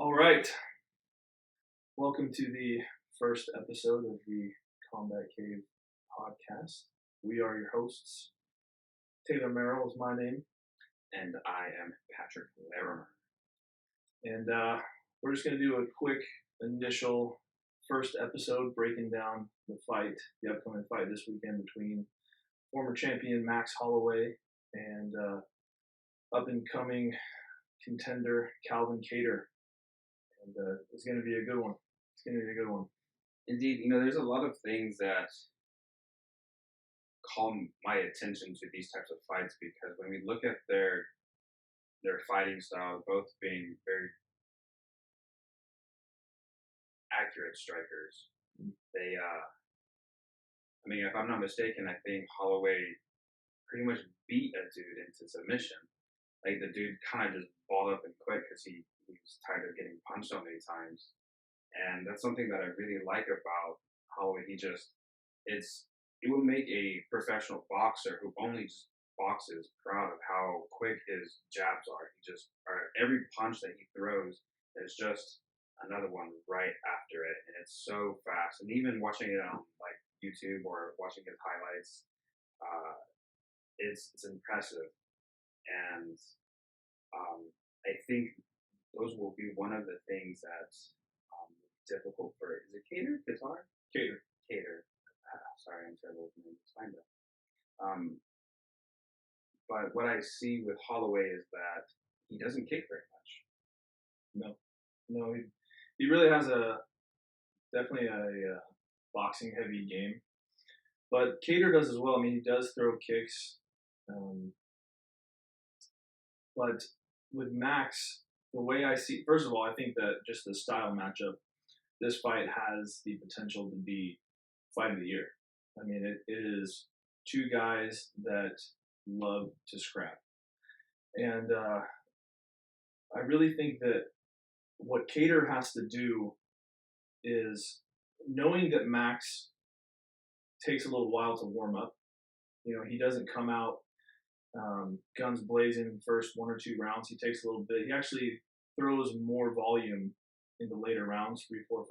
All right. Welcome to the first episode of the Combat Cave podcast. We are your hosts. Taylor Merrill is my name. And I am Patrick Larimer. And we're just going to do a quick initial first episode breaking down the upcoming fight this weekend between former champion Max Holloway and up-and-coming contender Calvin Kattar. And it's going to be a good one. Indeed, there's a lot of things that call my attention to these types of fights because when we look at their fighting style, both being very accurate strikers, they, if I'm not mistaken, I think Holloway pretty much beat a dude into submission. Like the dude kind of just balled up and quit because he was tired of getting punched so many times. And that's something that I really like about Holloway. It will make a professional boxer who only just boxes proud of how quick his jabs are. Every punch that he throws, there's just another one right after it, and it's so fast. And even watching it on like YouTube or watching his highlights, it's impressive. And I think those will be one of the things that's difficult for. Is it Kattar? Kattar. Sorry, I'm terrible with names. Find it. But what I see with Holloway is that he doesn't kick very much. No, he really has definitely a boxing heavy game, but Kattar does as well. I mean, he does throw kicks, but with Max, the way I see, first of all, I think that just the style matchup, this fight has the potential to be fight of the year. I mean, it is two guys that love to scrap. And I really think that what Kattar has to do is, knowing that Max takes a little while to warm up. He doesn't come out guns blazing in the first 1 or 2 rounds. He takes a little bit. He actually throws more volume in the later rounds, 3, 4,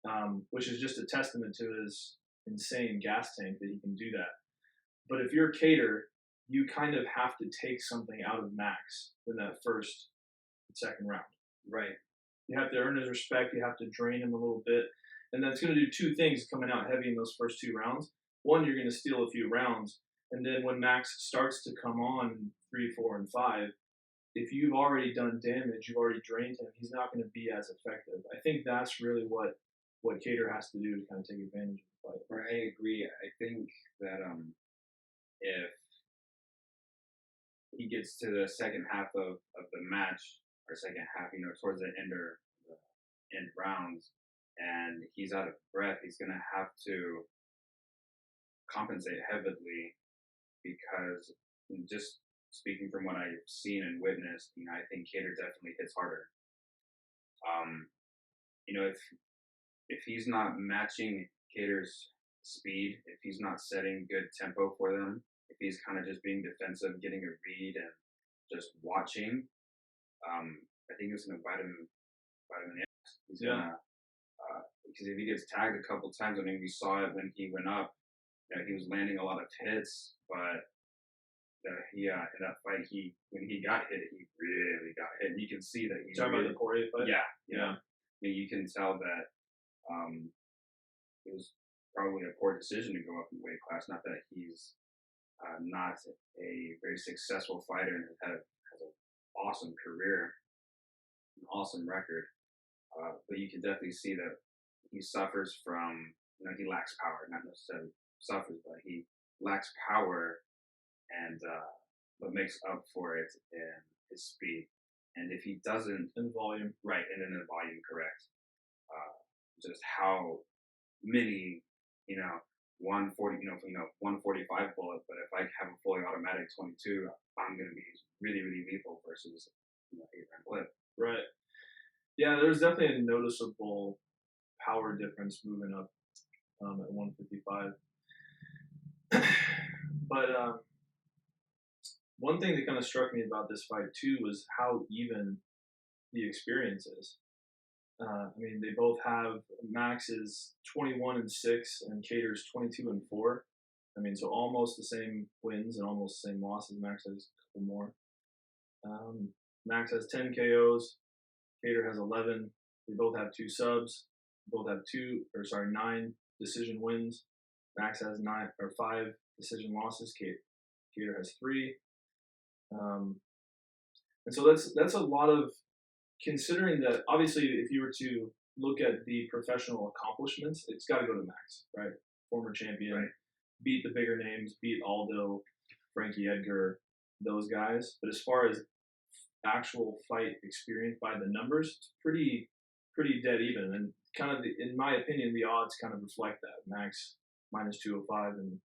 5, which is just a testament to his insane gas tank that he can do that. But if you're Kattar, you kind of have to take something out of Max in that first and second round. Right. You have to earn his respect. You have to drain him a little bit. And that's going to do 2 things coming out heavy in those first 2 rounds. One, you're going to steal a few rounds. And then when Max starts to come on 3, 4, and 5, if you've already done damage, you've already drained him, he's not going to be as effective. I think that's really what Kattar has to do to kind of take advantage of the fight. Right, I agree. I think that if he gets to the second half of the match, or second half, towards the end rounds, and he's out of breath, he's going to have to compensate heavily because just speaking from what I've seen and witnessed, I think Kattar definitely hits harder. If he's not matching Kattar's speed, if he's not setting good tempo for them, if he's kind of just being defensive, getting a read and just watching, I think it's going to bite him in the ass. He's gonna because if he gets tagged a couple times, we saw it when he went up. He was landing a lot of hits, but in that fight, when he got hit, he really got hit. And you can see that he's talking about the Poirier fight. Yeah. You can tell that it was probably a poor decision to go up in weight class. Not that he's not a very successful fighter and has an awesome career, an awesome record, but you can definitely see that he suffers from, he lacks power, not necessarily suffers, but he lacks power, and but makes up for it in his speed. And if he doesn't, in volume, right, and in the volume, correct, just how many, 140, 145 bullet, but if I have a fully automatic 22, I'm going to be really, really lethal versus 8-round clip. Right. Yeah, there's definitely a noticeable power difference moving up at 155. But one thing that kind of struck me about this fight too was how even the experience is. I mean, they both have Max is 21-6 and Kattar's 22-4. I mean, so almost the same wins and almost the same losses. Max has a couple more. Max has 10 KOs. Kattar has 11. They both have 2 subs. Both have 9 decision wins. Max has 5 decision losses. Kattar has 3. And so that's a lot of, considering that obviously if you were to look at the professional accomplishments, it's got to go to Max, right? Former champion, right. Beat the bigger names, beat Aldo, Frankie Edgar, those guys. But as far as actual fight experience by the numbers, it's pretty dead even. And kind of, in my opinion, the odds kind of reflect that. Max -205 and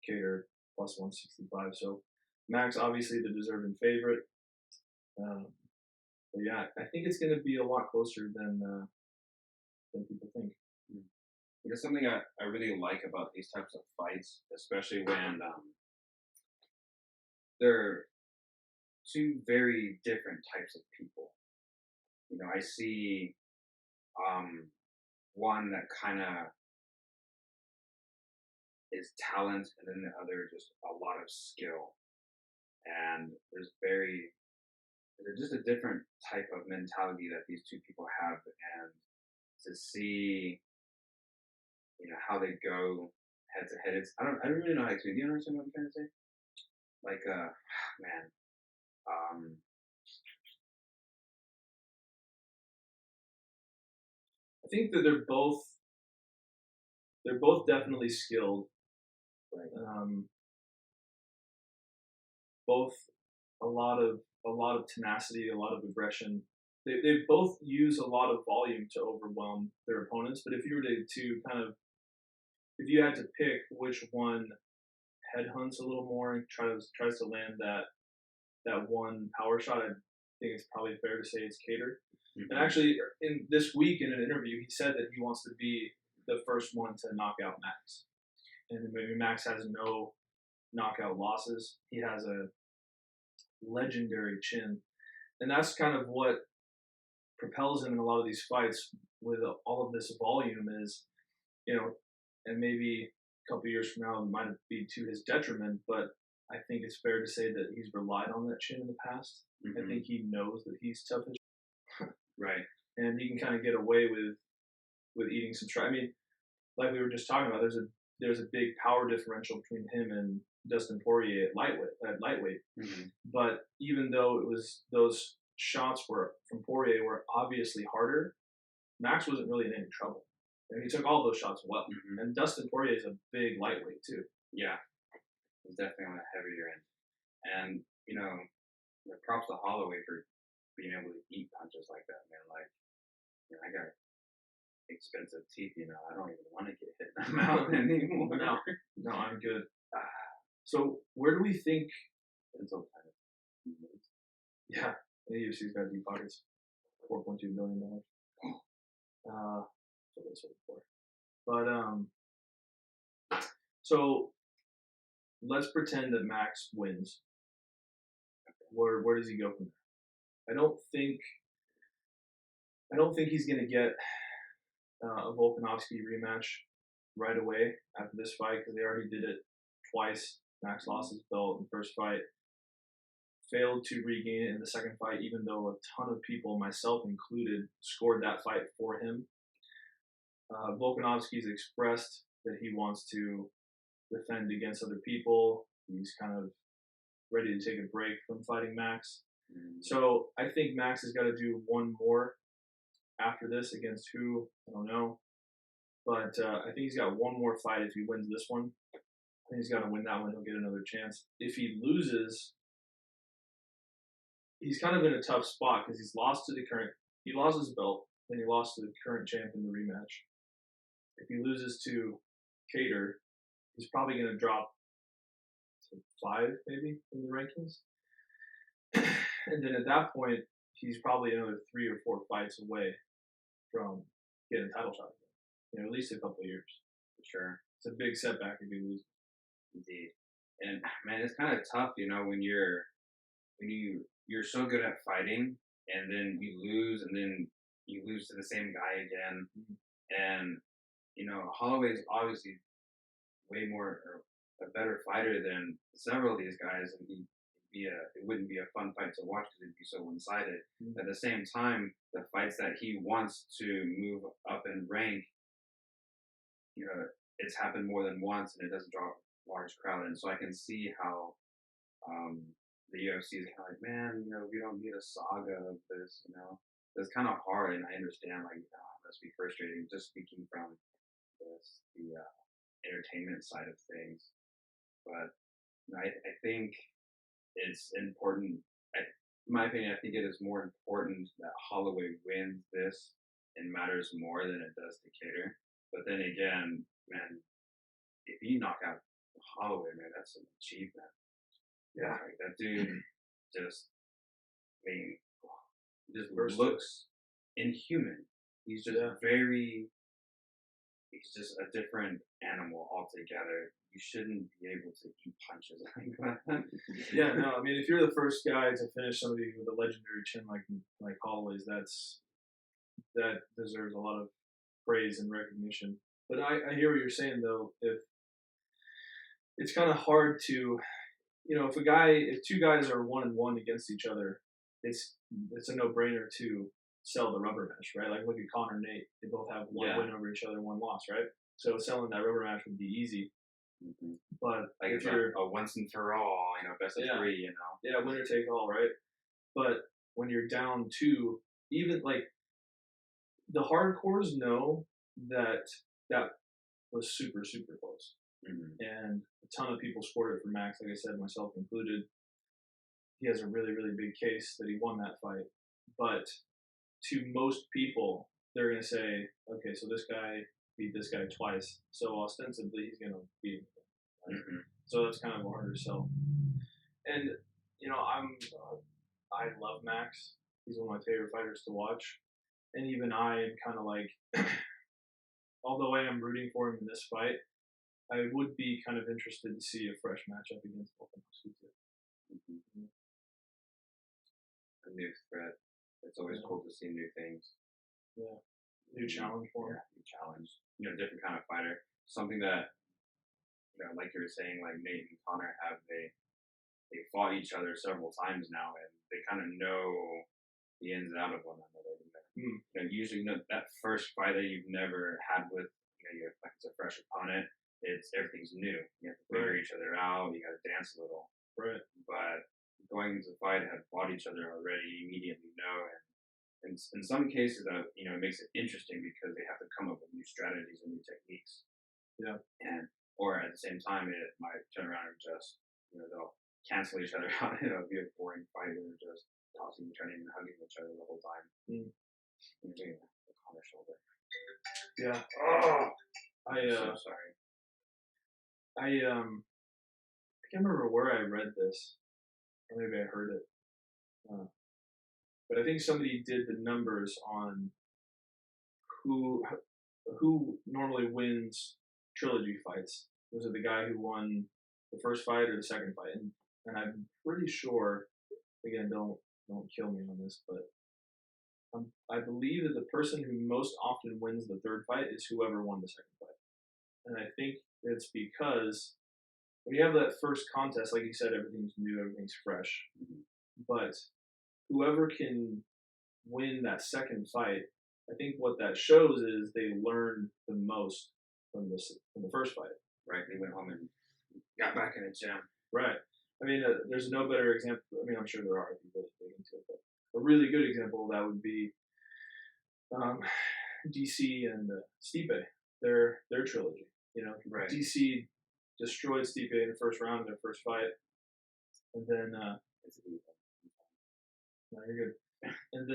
Kattar +165. So Max obviously the deserving favorite. But yeah, I think it's going to be a lot closer than people think. You know, something I really like about these types of fights, especially when they're 2 very different types of people. You know, I see one that kind of is talent, and then the other just a lot of skill. And there's just a different type of mentality that these 2 people have, and to see, you know, how they go head to head. I don't really know how to explain. Do you understand what I'm trying to say? Like, man, I think that they're both definitely skilled. Right. Both a lot of tenacity, a lot of aggression. They both use a lot of volume to overwhelm their opponents. But if you were to kind of, if you had to pick which one headhunts a little more and tries to land that one power shot, I think it's probably fair to say it's Kattar. Mm-hmm. And actually, in this week in an interview, he said that he wants to be the first one to knock out Max. And maybe Max has no knockout losses. He has a legendary chin, and that's kind of what propels him in a lot of these fights with all of this volume. Is, you know, and maybe a couple years from now it might be to his detriment, but I think it's fair to say that he's relied on that chin in the past. Mm-hmm. I think he knows that he's tough as right, and he can kind of get away with eating some try. I mean, like we were just talking about, there's a big power differential between him and Dustin Poirier at lightweight. Mm-hmm. But even though it was, those shots were from Poirier were obviously harder, Max wasn't really in any trouble. And he took all those shots well. Mm-hmm. And Dustin Poirier is a big lightweight too. Yeah, he's definitely on the heavier end. And you know, props to Holloway for being able to eat punches like that, man. Like, you know, I got expensive teeth, you know, I don't even want to get hit in the mouth anymore. No, I'm good. So where do we think? Yeah, the UFC's got deep pockets, $4.2 billion. So that's what for. But so let's pretend that Max wins. Where does he go from there? I don't think he's gonna get a Volkanovski rematch right away after this fight, because they already did it twice. Max lost his belt in the first fight, failed to regain it in the second fight, even though a ton of people, myself included, scored that fight for him. Volkanovski's expressed that he wants to defend against other people. He's kind of ready to take a break from fighting Max. So I think Max has got to do one more after this against who, I don't know. But I think he's got one more fight if he wins this one. I think he's got to win that one. He'll get another chance. If he loses, he's kind of in a tough spot because he lost his belt, then he lost to the current champ in the rematch. If he loses to Kattar, he's probably going to drop to 5 maybe in the rankings. And then at that point, he's probably another 3 or 4 fights away from getting a title shot. You know, at least a couple of years. For sure. It's a big setback if you lose. Indeed. And man, it's kind of tough, you know, when you you're so good at fighting, and then you lose, and then you lose to the same guy again, and Holloway's obviously way more or a better fighter than several of these guys, and it wouldn't be a fun fight to watch because it'd be so one sided. At the same time, the fights that he wants to move up in rank, it's happened more than once, and it doesn't draw a large crowd. And so I can see how the UFC is kind of like, man, we don't need a saga of this. It's kind of hard, and I understand, like, it must be frustrating just speaking from the entertainment side of things. But I think it's important. In my opinion, I think it is more important that Holloway wins this and matters more than it does Decatur. But then again, man, if you knock out Holloway, man, that's an achievement. Yeah, like, that dude just, I mean, just looks inhuman. He's just he's just a different animal altogether. You shouldn't be able to eat punches like that. Yeah, no, I mean, if you're the first guy to finish somebody with a legendary chin like Holloway's, that deserves a lot of praise and recognition. But I hear what you're saying, though. If it's kind of hard to, if two guys are 1-1 against each other, it's a no-brainer to sell the rubber match, right? Like, look at Conor and Nate; they both have one win over each other, one loss, right? So selling that rubber match would be easy. Mm-hmm. But like, if you're a once and for all, best of three, yeah, winner take all, right? But when you're down two, even like the hardcores know that was super super close, and a ton of people scored it for Max. Like I said, myself included. He has a really really big case that he won that fight, but to most people, they're gonna say, okay, so this guy beat this guy twice, so ostensibly he's gonna beat him. So that's kind of harder to sell. And I love Max. He's one of my favorite fighters to watch. And even I am kind of like, although I am rooting for him in this fight, I would be kind of interested to see a fresh matchup against Volkanovski too. A new threat. It's always cool to see new things. Yeah. New challenge for him. Yeah, new challenge. Different kind of fighter. Something that, like you were saying, like Nate and Conor they fought each other several times now, and they kind of know the ins and out of one another. Usually, that first fight that you've never had with, like it's a fresh opponent. Everything's new. You have to figure each other out. You got to dance a little. Right. But going into the fight, have fought each other already, immediately know, and in some cases, it makes it interesting because they have to come up with new strategies and new techniques. Yeah. Or at the same time, it might turn around and just, they'll cancel each other out. It'll be a boring fight, or just tossing, turning, and hugging each other the whole time. On their shoulder. Yeah. I'm so sorry. I can't remember where I read this, or maybe I heard it. But I think somebody did the numbers on who normally wins trilogy fights. Was it the guy who won the first fight or the second fight? And I'm pretty sure, again, don't kill me on this, but I believe that the person who most often wins the third fight is whoever won the second fight. And I think it's because when you have that first contest, like you said, everything's new, everything's fresh. But whoever can win that second fight, I think what that shows is they learned the most from the first fight. Right, they went home and got back in the gym. Right. I mean, there's no better example. I mean, I'm sure there are if you really dig into it, but a really good example of that would be DC and Stipe, their trilogy. Right. DC destroyed Stipe in the first round of their first fight, and then no, you're good. And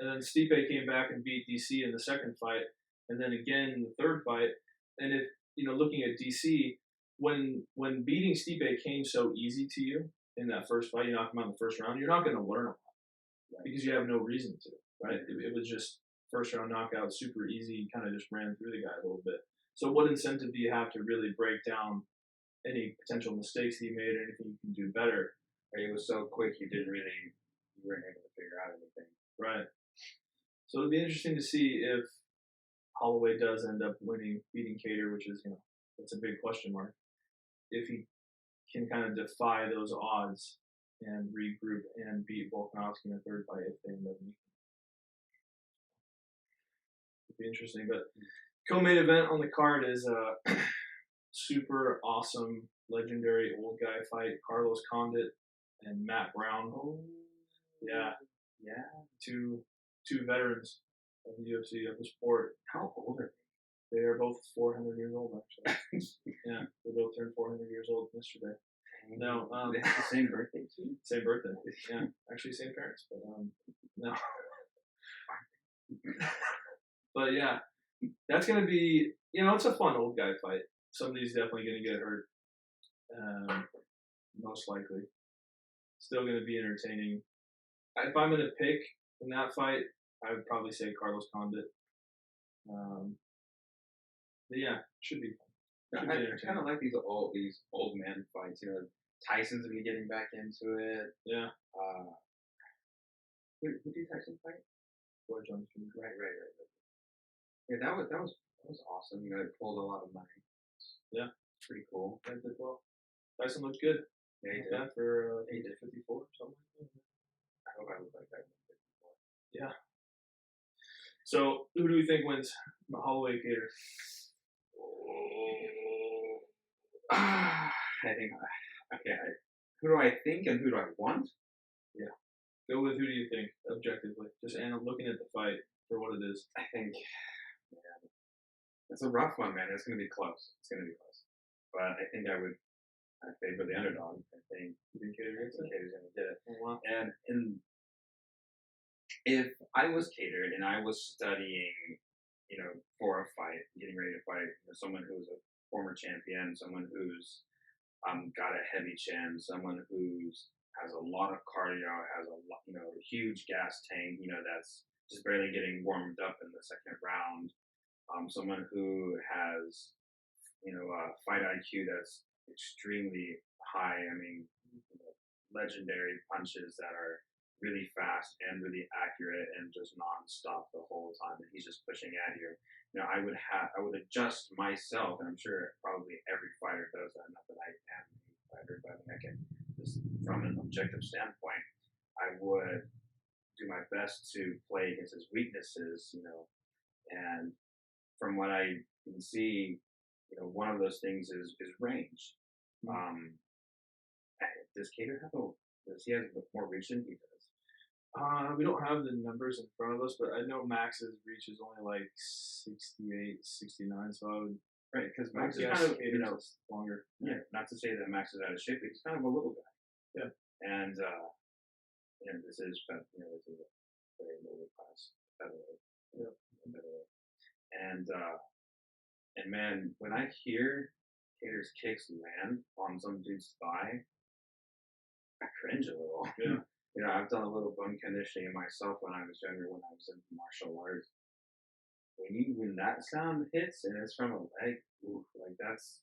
then Stipe came back and beat DC in the second fight, and then again in the third fight. And if looking at DC, when beating Stipe came so easy to you in that first fight, you knock him out in the first round, you're not going to learn a lot, right? Because you have no reason to, right? It was just first round knockout, super easy, kind of just ran through the guy a little bit. So what incentive do you have to really break down any potential mistakes he made or anything you can do better? It was so quick, you weren't able to figure out anything. Right. So it'll be interesting to see if Holloway does end up beating Kattar, which is, it's a big question mark. If he can kind of defy those odds and regroup and beat Volkanovski in a third fight if they end up meeting. It'd be interesting. But co-main event on the card is a super awesome, legendary old guy fight. Carlos Condit and Matt Brown. Oh, yeah. Two veterans of the UFC, of the sport. How old are they? They are both 400 years old, actually. Yeah, they both turned 400 years old yesterday. No, they have the same birthday too. Same birthday. Yeah, actually same parents, but no. But yeah, that's gonna be, it's a fun old guy fight. Somebody's definitely gonna get hurt, most likely. Still gonna be entertaining. If I'm gonna pick in that fight, I would probably say Carlos Condit. But yeah, should be fun. I kind of like these old man fights. Tyson's been getting back into it. Yeah. Who did Tyson fight? Roy Jones Jr. Right. Yeah, that was awesome. It pulled a lot of money. Yeah, pretty cool. Yeah, did well. Tyson looked good. Yeah, he did. That for 54 or something. I hope I look like that. 54. Yeah. So who do we think wins? Holloway, Kattar. I think. Okay. Who do I think and who do I want? Yeah. Go with who do you think objectively? Just looking at the fight for what it is. I think. Yeah, it's a rough one, man. It's going to be close. But I think I favor the underdog. I think Kattar's going to get it. Oh, wow. And if I was Kattar and I was studying, for a fight, getting ready to fight, someone who's a former champion, someone who's got a heavy chin, someone who's has a lot of cardio, has a huge gas tank, that's just barely getting warmed up in the second round. Someone who has, fight IQ that's extremely high. I mean, legendary punches that are really fast and really accurate and just nonstop the whole time, and he's just pushing at you. I would adjust myself, and I'm sure probably every fighter does that. Not that I am a fighter, but I can just from an objective standpoint, I would do my best to play against his weaknesses, and from what I can see, one of those things is range. Does Kattar does he have more reach than he does? We don't have the numbers in front of us, but I know Max's reach is only like 68, 69, so I would. Right, because Max is kind of, longer. Yeah, not to say that Max is out of shape, but he's kind of a little guy. Yeah. And, this is a very middle class featherweight. Yeah. And man, when I hear Kattar's kicks land on some dude's thigh, I cringe a little. Yeah. I've done a little bone conditioning myself when I was younger, when I was in martial arts. When that sound hits and it's from a leg, that's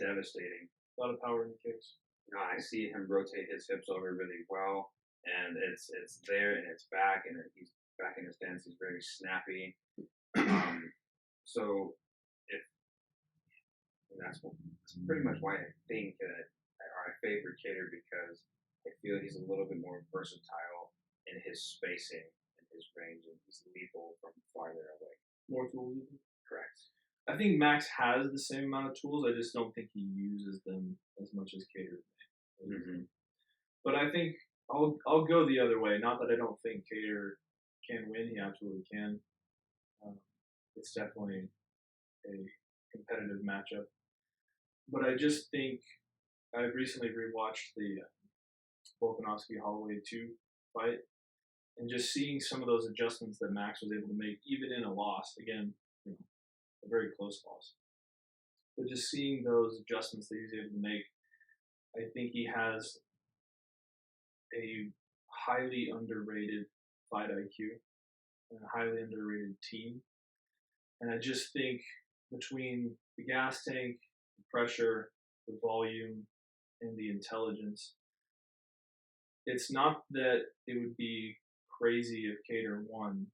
devastating. A lot of power in the kicks. I see him rotate his hips over really well, and it's there and it's back, and he's back in his stance. He's very snappy. So that's pretty much why I think that I favor Kattar, because I feel he's a little bit more versatile in his spacing and his range, and he's lethal from farther away. More tools? Correct. I think Max has the same amount of tools. I just don't think he uses them as much as Kattar. Mm-hmm. But I think I'll go the other way. Not that I don't think Kattar can win. He absolutely can. It's definitely a competitive matchup. But I just think I recently rewatched the Volkanovski Holloway 2 fight, and just seeing some of those adjustments that Max was able to make, even in a loss, again, a very close loss. But just seeing those adjustments that he was able to make, I think he has a highly underrated fight IQ and a highly underrated team. And I just think between the gas tank, the pressure, the volume, and the intelligence, it's not that it would be crazy if Kattar won.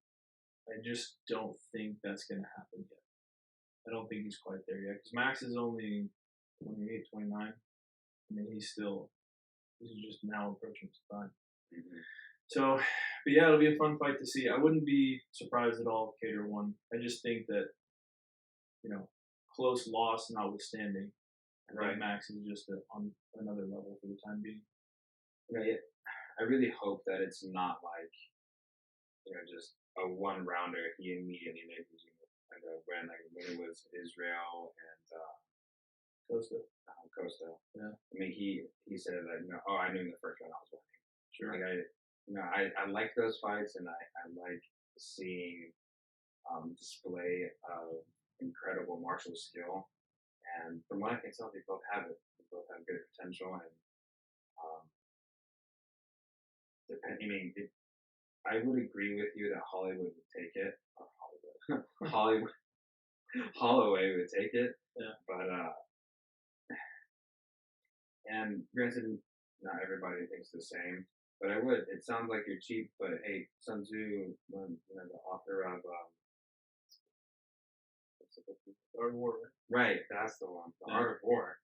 I just don't think that's going to happen yet. I don't think he's quite there yet because Max is only 28, 29. I mean, he's just now approaching his prime. Mm-hmm. So, but yeah, it'll be a fun fight to see. I wouldn't be surprised at all if Kattar won. I just think that, close loss notwithstanding, Right. Max is just on another level for the time being. Right. I really hope that it's not like, just a one rounder. He immediately made his win, like when it was Israel and Costa. Yeah. I mean, he said that I knew in the first round I was winning. Sure. Like I like those fights, and I like seeing display of incredible martial skill. And from what I can tell, they both have it. They both have good potential, and I would agree with you that Hollywood would take it. Or Hollywood, Holloway would take it. Yeah. But and granted, not everybody thinks the same. But I would. It sounds like you're cheap, but hey, Sun Tzu, the author of Art of War, right? That's the one. The Art of War.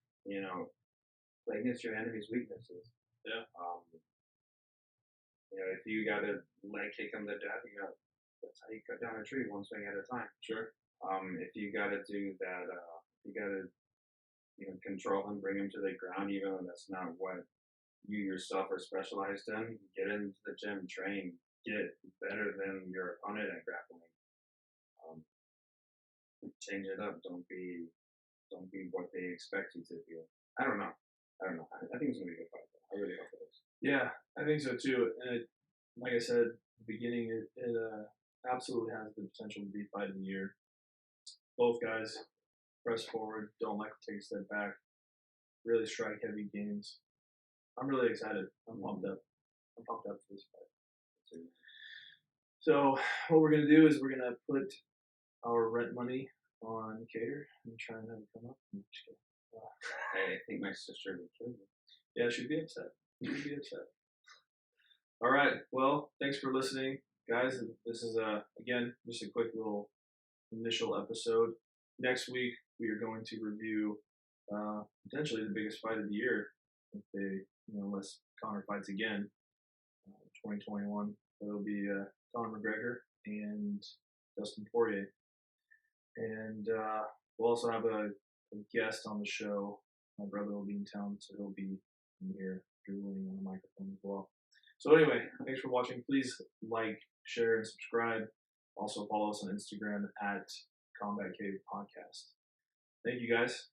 Play against your enemy's weaknesses. Yeah. If you got to leg kick them to death, that's how you cut down a tree, one swing at a time. Sure. If you got to do that, you got to control him, bring him to the ground, even though that's not what you yourself are specialized in. Get into the gym, train, get better than your opponent at grappling. Change it up. Don't be what they expect you to be. I don't know. I think it's gonna be a good fight. I really hope it is. Yeah, I think so too. And like I said at the beginning, it absolutely has the potential to be fight of the year. Both guys press forward, don't like to take a step back, really strike heavy games. I'm really excited. I'm pumped up. I'm pumped up for this fight. So what we're gonna do is we're gonna put our rent money on Kattar and try and have it come up. I think my sister would kill me. Yeah, she'd be upset. All right. Well, thanks for listening, guys. This is again just a quick little initial episode. Next week we are going to review potentially the biggest fight of the year if they, unless Conor fights again, 2021. It'll be Conor McGregor and Dustin Poirier, and we'll also have a guest on the show. My brother will be in town, so he'll be in here drooling on the microphone as well. So anyway, thanks for watching. Please like, share, and subscribe. Also follow us on Instagram at Combat Cave Podcast. Thank you guys.